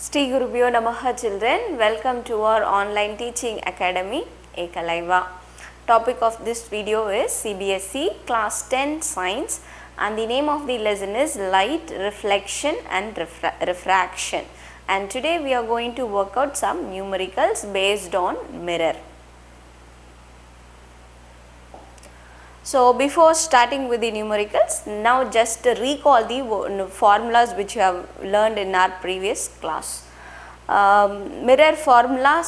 Sri Gurubhyo Namaha children, welcome to our online teaching academy Ekalaiva. Topic of this video is CBSE class 10 science and the name of the lesson is light reflection and refraction, and today we are going to work out some numericals based on mirror. So, before starting with the numericals, now just recall the formulas which you have learned in our previous class. Mirror formula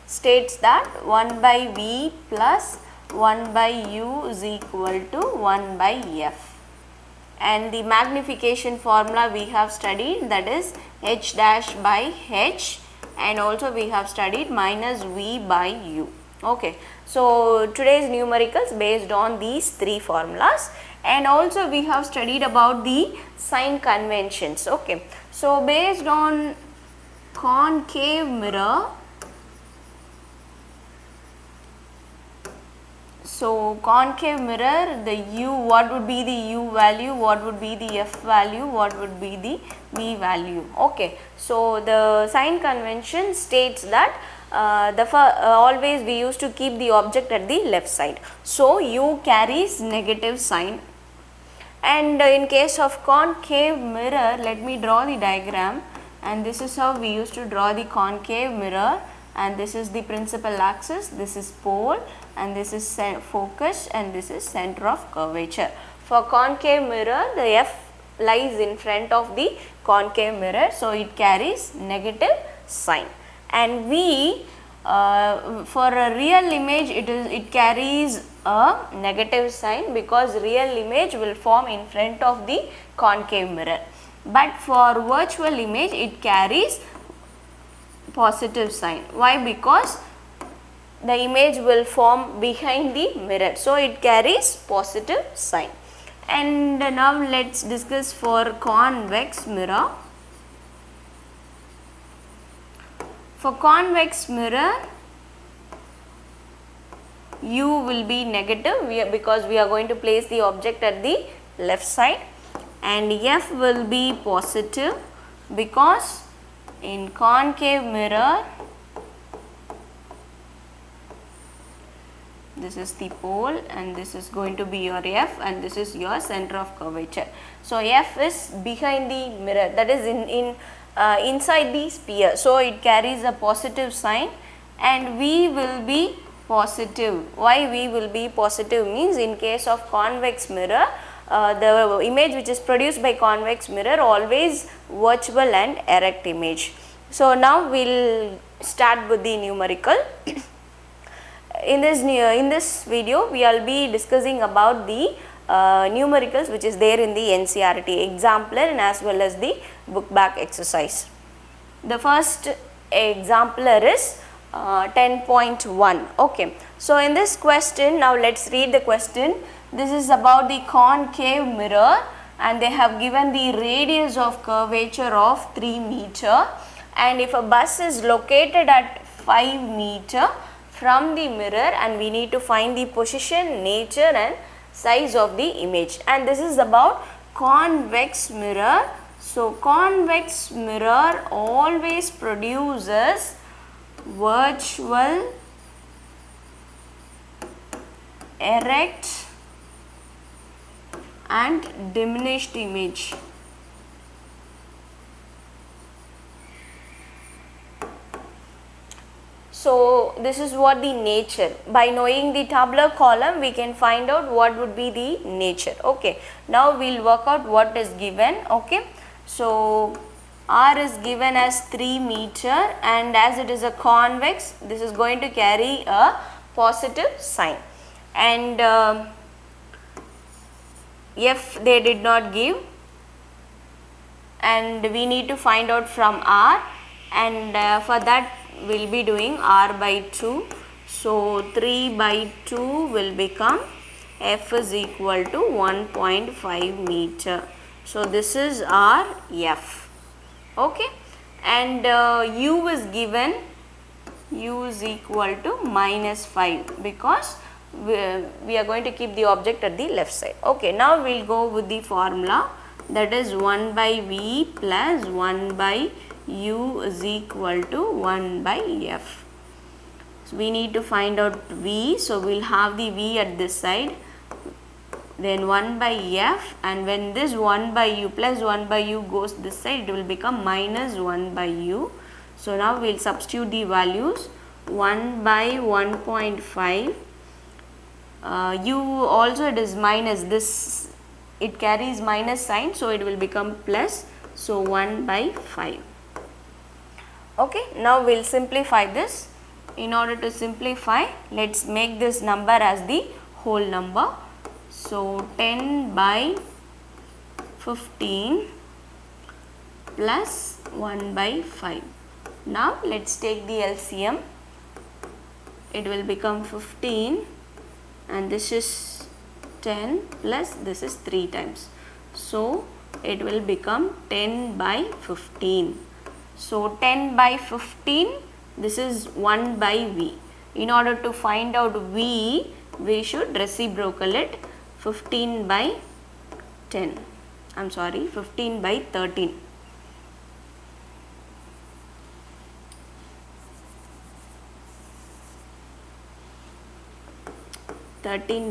states that 1 by V plus 1 by U is equal to 1 by F, and the magnification formula we have studied, that is H dash by H, and also we have studied minus V by U. Okay. So, today's numericals based on these three formulas, and also we have studied about the sign conventions. Okay. So, based on concave mirror, so concave mirror, the U, what would be the U value, what would be the F value, what would be the V value. Okay. So, the sign convention states that always we used to keep the object at the left side. So, U carries negative sign, and in case of concave mirror, let me draw the diagram, and this is how we used to draw the concave mirror, and this is the principal axis, this is pole, and this is focus, and this is center of curvature. For concave mirror, the F lies in front of the concave mirror, so it carries negative sign. And V, for a real image, it carries a negative sign because real image will form in front of the concave mirror, but for virtual image it carries positive sign. Why? Because the image will form behind the mirror, so it carries positive sign. And now let us discuss for convex mirror. For convex mirror, U will be negative because we are going to place the object at the left side, and F will be positive because in concave mirror, this is the pole and this is going to be your F, and this is your center of curvature. So, F is behind the mirror, that is inside the sphere, so it carries a positive sign, and V will be positive. Why V will be positive means, in case of convex mirror, the image which is produced by convex mirror always virtual and erect image. So, now we will start with the numerical. In this video we will be discussing about the numericals which is there in the NCERT exemplar and as well as the book back exercise. The first exemplar is 10.1. Okay. So, in this question, now let us read the question. This is about the concave mirror, and they have given the radius of curvature of 3 meter, and if a bus is located at 5 meter from the mirror, and we need to find the position, nature and size of the image, and this is about convex mirror. So, convex mirror always produces virtual, erect and diminished image. So, this is what the nature. By knowing the tabular column, we can find out what would be the nature. Okay. Now, we will work out what is given. Okay. So, R is given as 3 meter, and as it is a convex, this is going to carry a positive sign, and F they did not give, and we need to find out from R, and for that we will be doing R by 2. So, 3 by 2 will become F is equal to 1.5 meter. So, this is our F. Okay. And U is given, U is equal to minus 5 because we are going to keep the object at the left side. Okay. Now, we will go with the formula, that is 1 by V plus 1 by u is equal to 1 by f. So we need to find out v, so we will have the v at this side, then 1 by f, and when this 1 by u plus 1 by u goes this side, it will become minus 1 by u. So now we will substitute the values. 1 by 1.5, u also it is minus, this it carries minus sign, so it will become plus, so 1 by 5. Okay, now we will simplify this. In order to simplify, let us make this number as the whole number. So 10 by 15 plus 1 by 5. Now let us take the LCM. It will become 15, and this is 10 plus this is 3 times. So it will become 10 by 15. So 10 by 15, this is 1 by v. In order to find out v, we should reciprocal it. 15 by 10. I am sorry, 15 by 13.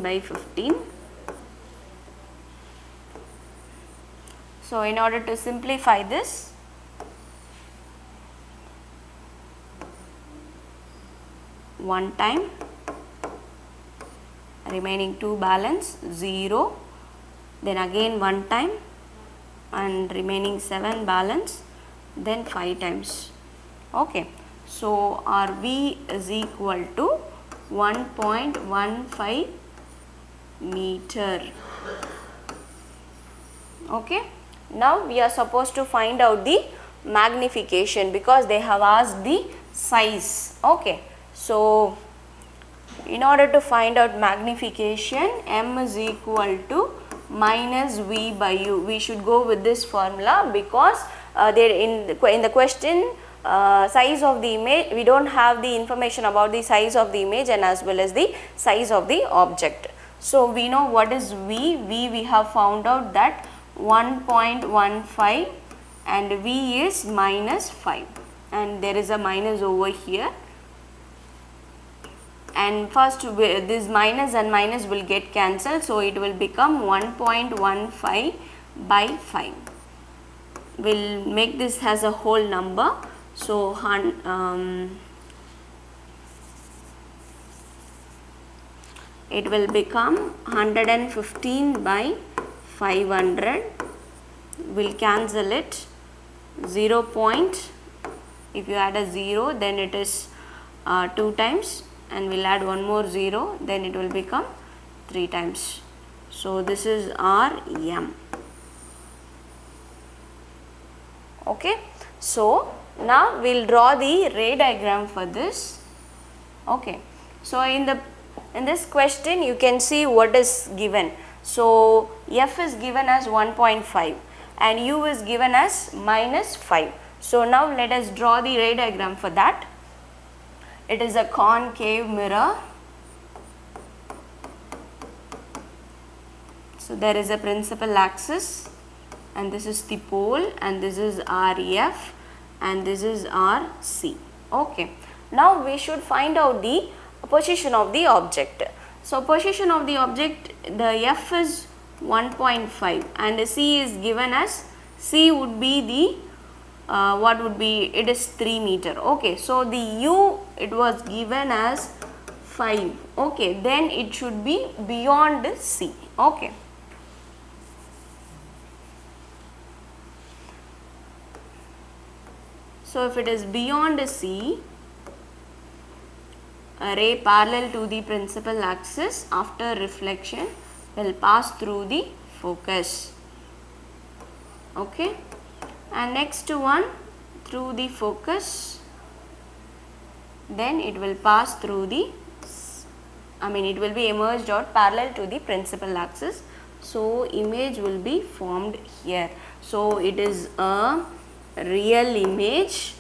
By 15. So in order to simplify this, one time, remaining 2 balance 0, then again 1 time, and remaining 7 balance, then 5 times. Okay, so our v is equal to 1.15 meter. Okay, now we are supposed to find out the magnification because they have asked the size. Okay, so in order to find out magnification, m is equal to minus v by u. We should go with this formula because there in the question, size of the image, we don't have the information about the size of the image and as well as the size of the object. So we know what is v. We have found out that 1.15 and v is minus 5, and there is a minus over here, and first this minus and minus will get cancelled, so it will become 1.15 by 5. We will make this as a whole number. So it will become 115 by 500. We'll cancel it. 0 point, if you add a 0, then it is 2 times, and we'll add one more 0, then it will become 3 times. So this is our m. Okay, so now we'll draw the ray diagram for this. Okay, so in this question you can see what is given. So f is given as 1.5 and u is given as minus 5. So now let us draw the ray diagram for that. It is a concave mirror. So there is a principal axis, and this is the pole, and this is our f, and this is our c. Okay, now we should find out the position of the object. So position of the object, the f is 1.5 and the c is given as, c would be the what would be, it is 3 meter. Okay, so the u, it was given as 5. Okay, then it should be beyond c. Okay, so if it is beyond c, a ray parallel to the principal axis after reflection will pass through the focus. Okay, and next one through the focus, then it will pass through the, it will be emerged out parallel to the principal axis. So image will be formed here. So it is a real image,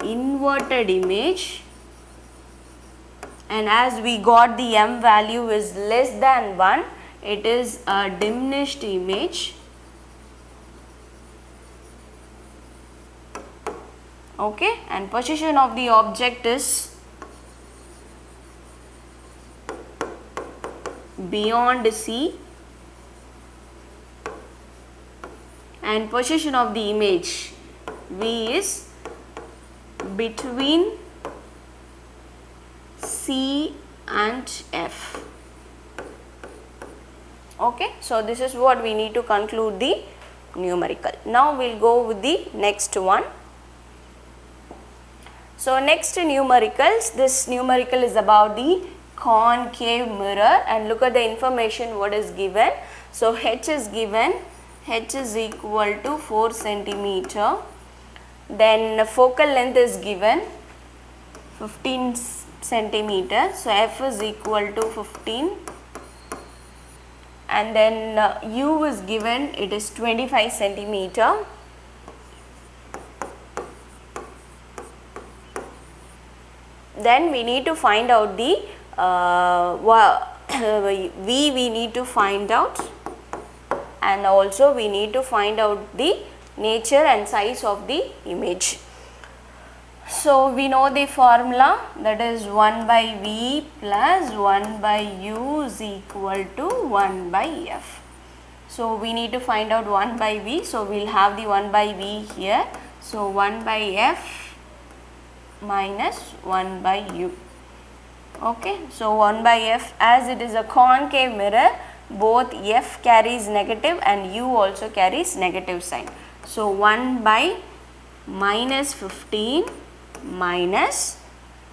inverted image, and as we got the m value is less than 1, it is a diminished image. Okay, and position of the object is beyond C, and position of the image V is between C and F. Okay, so this is what we need to conclude the numerical. Now we will go with the next one. So next numericals, this numerical is about the concave mirror, and look at the information what is given. So H is given, H is equal to 4 centimeter, then focal length is given 15 centimeter, so F is equal to 15, and then U is given, it is 25 centimeter. Then we need to find out the V we need to find out, and also we need to find out the nature and size of the image. So we know the formula, that is 1 by V plus 1 by U is equal to 1 by F. So we need to find out 1 by V, so we will have the 1 by V here. So 1 by F minus 1 by U. Okay, so 1 by F, as it is a concave mirror, both F carries negative and U also carries negative sign. So 1 by minus 15 minus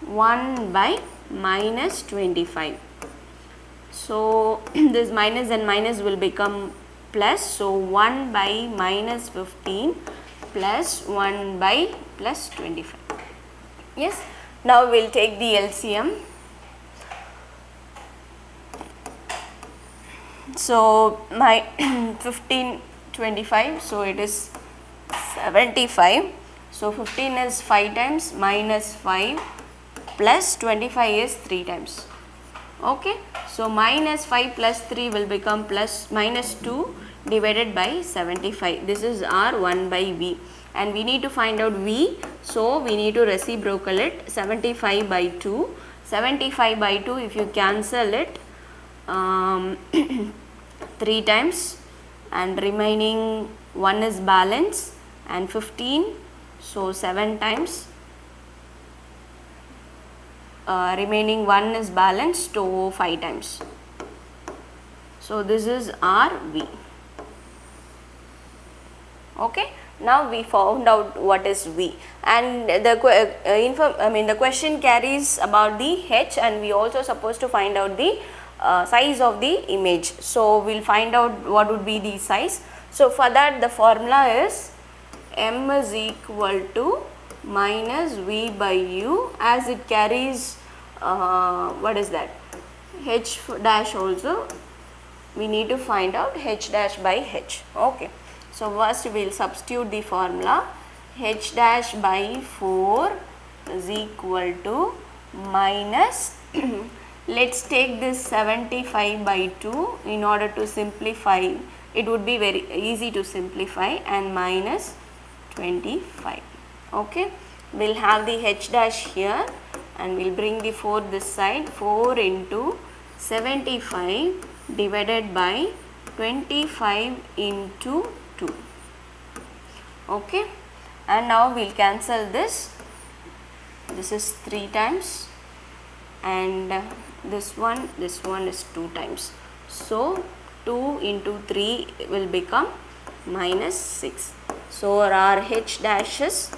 1 by minus 25. So this minus and minus will become plus. So 1 by minus 15 plus 1 by plus 25. Yes, now we will take the LCM. So my 15, 25, so it is 75. So 15 is 5 times minus 5 plus 25 is 3 times. Okay, so minus 5 plus 3 will become plus minus 2 divided by 75. This is our 1 by V, and we need to find out V. So we need to reciprocal it, 75 by 2. 75 by 2, if you cancel it 3 times, and remaining 1 is balance, and 15, so 7 times, remaining 1 is balance, so 5 times. So this is our V. Okay, now we found out what is V, and the question carries about the H, and we also supposed to find out the size of the image. So we will find out what would be the size. So for that, the formula is M is equal to minus V by U, as it carries what is that, H dash also we need to find out H dash by H. Okay, so first we will substitute the formula, H dash by 4 is equal to minus let us take this 75 by 2 in order to simplify, it would be very easy to simplify, and minus 25. Okay, we will have the H dash here, and we will bring the 4 this side, 4 into 75 divided by 25 into 2. Okay, and now we will cancel this is 3 times, and this one is 2 times. So 2 into 3 will become minus 6. So our H dash is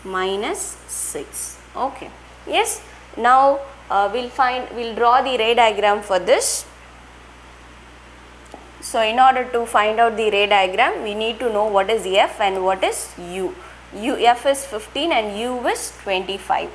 minus 6. Okay, yes. Now we'll draw the ray diagram for this. So in order to find out the ray diagram, we need to know what is F and what is U. F is 15 and U is 25.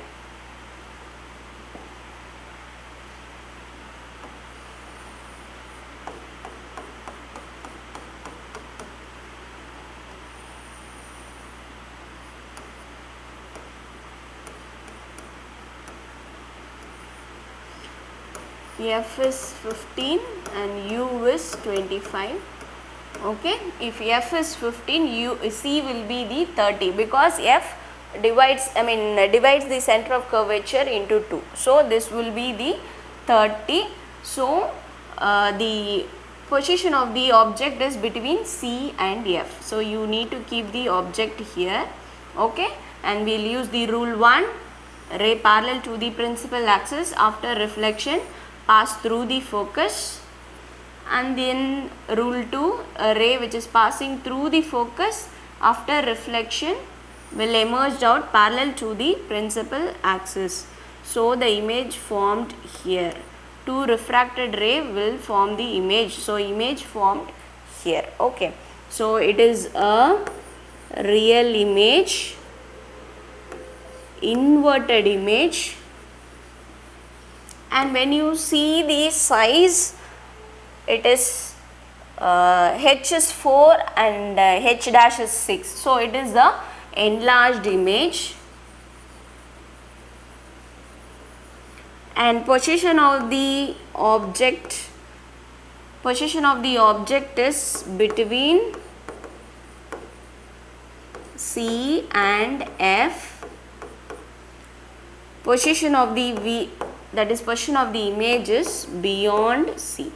F is 15 and U is 25. Okay, if F is 15, C will be the 30, because F divides the center of curvature into 2. So this will be the 30. So the position of the object is between C and F. So you need to keep the object here, okay, and we'll use the rule 1, ray parallel to the principal axis after reflection pass through the focus, and then rule 2, a ray which is passing through the focus after reflection will emerge out parallel to the principal axis. So the image formed here. 2 refracted ray will form the image. So image formed here. Okay. So it is a real image, inverted image, and when you see the size, it is H is 4 and H dash is 6. So it is the enlarged image, and position of the object is between C and F. Position of the V, that is position of the image, is beyond C.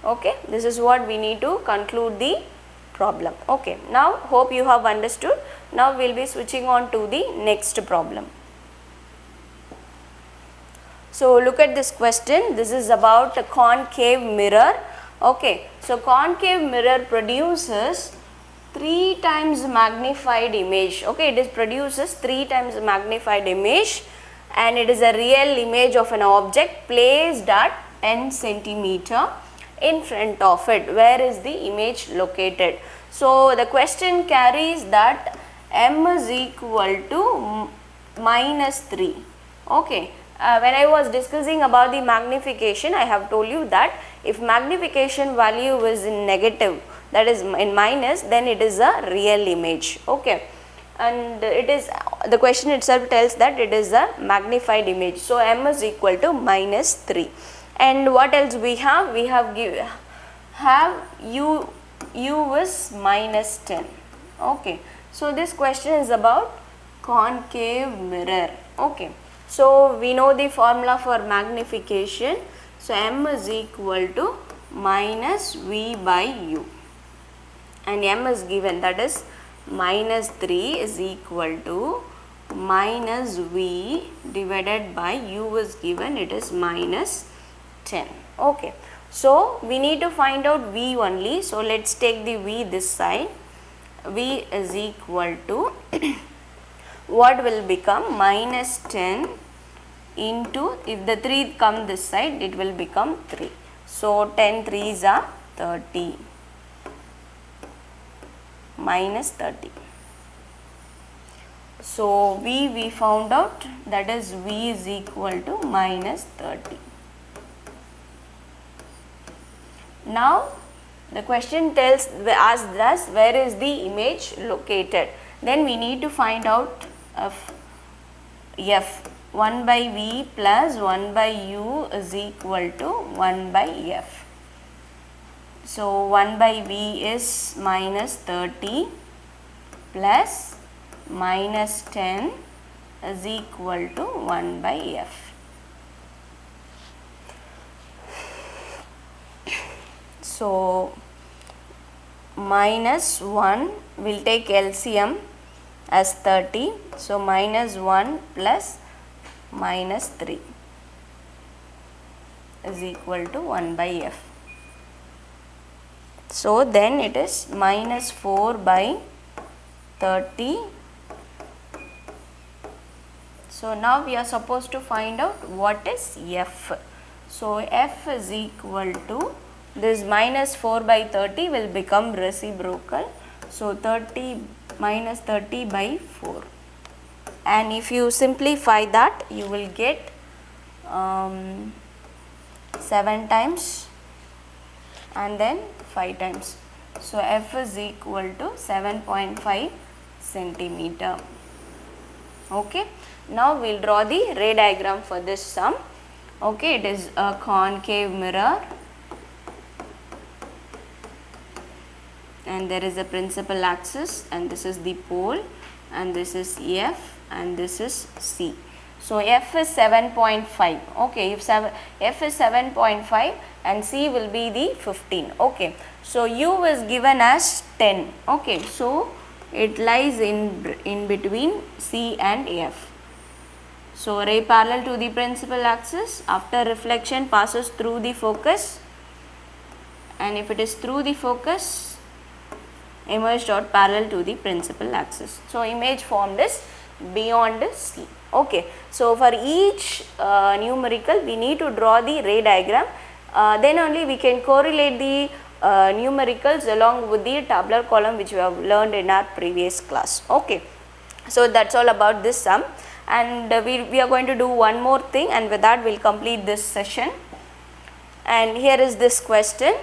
Okay, this is what we need to conclude the problem. Okay, now hope you have understood. Now we will be switching on to the next problem. So look at this question. This is about a concave mirror. Okay, so concave mirror produces 3 times magnified image. Okay, it is produces 3 times magnified image, and it is a real image of an object placed at 10 centimeter in front of it. Where is the image located? So the question carries that m is equal to -3. Okay, when I was discussing about the magnification, I have told you that if magnification value is in negative, that is in minus, then it is a real image. Okay, and it is, the question itself tells that it is a magnified image. So m is equal to -3. And what else we have? We have u is -10. Okay, so this question is about concave mirror. Okay, so we know the formula for magnification. So m is equal to -v by u, and m is given, that is -3 is equal to -v divided by u is given, it is -10. Okay, so we need to find out v only. So let's take the v this side. V is equal to what will become -10 into, if the 3 come this side, it will become 3. So 10 3s are 30, -30. So we found out, that is v is equal to -30. Now the question asks us where is the image located. Then we need to find out of f. 1 by v plus 1 by u is equal to 1 by f. So 1 by v is -30 plus -10 is equal to 1 by f. So -1 will take LCM as 30. So -1 plus -3 is equal to 1 by f. So then it is -4 by 30. So now we are supposed to find out what is f. So f is equal to, this -4 by 30 will become reciprocal. So 30 -30 by 4. And if you simplify that, you will get 7 times and then 5 times. So f is equal to 7.5 centimeter. Okay. Now we will draw the ray diagram for this sum. Okay, it is a concave mirror, and there is a principal axis, and this is the pole, and this is F, and this is C. So F is 7.5. Okay, if F is 7.5 and C will be the 15. Okay, so U is given as 10. Okay, so it lies in between C and F. So ray parallel to the principal axis, after reflection passes through the focus, and if it is through the focus, image dot parallel to the principal axis. So image formed is beyond C. Okay, so for each numerical we need to draw the ray diagram, then only we can correlate the numericals along with the tabular column which we have learned in our previous class. Okay, so that's all about this sum, and we are going to do one more thing, and with that we will complete this session. And here is this question,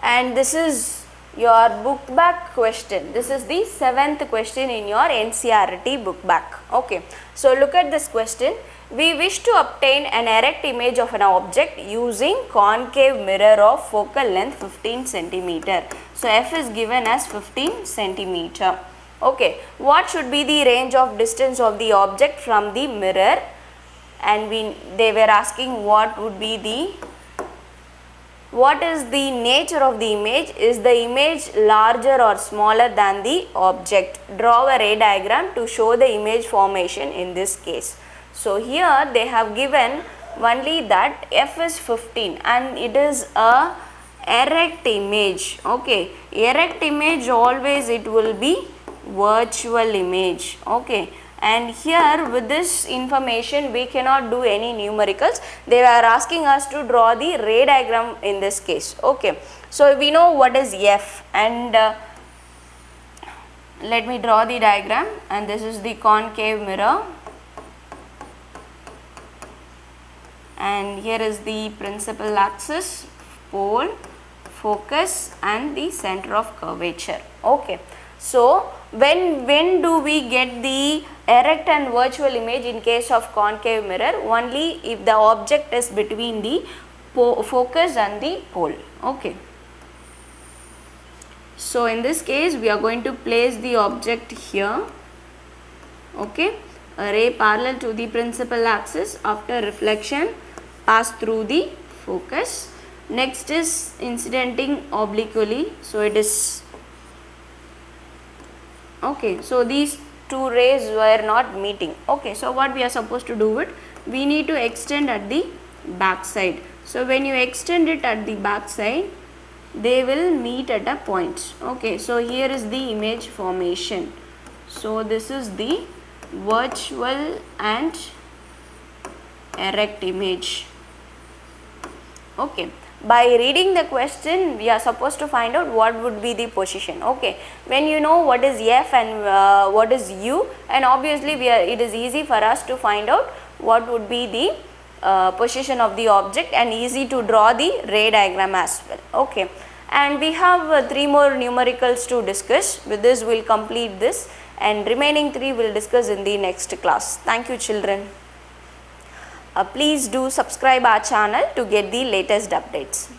and this is your book back question. This is the 7th question in your NCERT book back. Okay, so look at this question. We wish to obtain an erect image of an object using concave mirror of focal length 15 centimeter. So F is given as 15 centimeter. Okay, what should be the range of distance of the object from the mirror? And they were asking what is the nature of the image? Is the image larger or smaller than the object? Draw a ray diagram to show the image formation in this case. So here they have given only that F is 15 and it is a erect image. Okay, erect image always it will be virtual image. Okay, and here with this information we cannot do any numericals. They are asking us to draw the ray diagram in this case. Okay, so we know what is F, and let me draw the diagram, and this is the concave mirror, and here is the principal axis, pole, focus, and the center of curvature. Okay, so when do we get the erect and virtual image in case of concave mirror? Only if the object is between the focus and the pole. Okay, so in this case we are going to place the object here. Okay, a ray parallel to the principal axis, after reflection pass through the focus. Next is incidenting obliquely, so it is okay, so these two rays were not meeting. Okay, so what we are supposed to do it, we need to extend at the back side. So when you extend it at the back side, they will meet at a point. Okay, so here is the image formation. So this is the virtual and erect image. Okay, by reading the question we are supposed to find out what would be the position. Okay, when you know what is F and what is U, and obviously it is easy for us to find out what would be the position of the object, and easy to draw the ray diagram as well. Okay, and we have 3 more numericals to discuss. With this we will complete this, and remaining 3 we will discuss in the next class. Thank you children. Please do subscribe our channel to get the latest updates.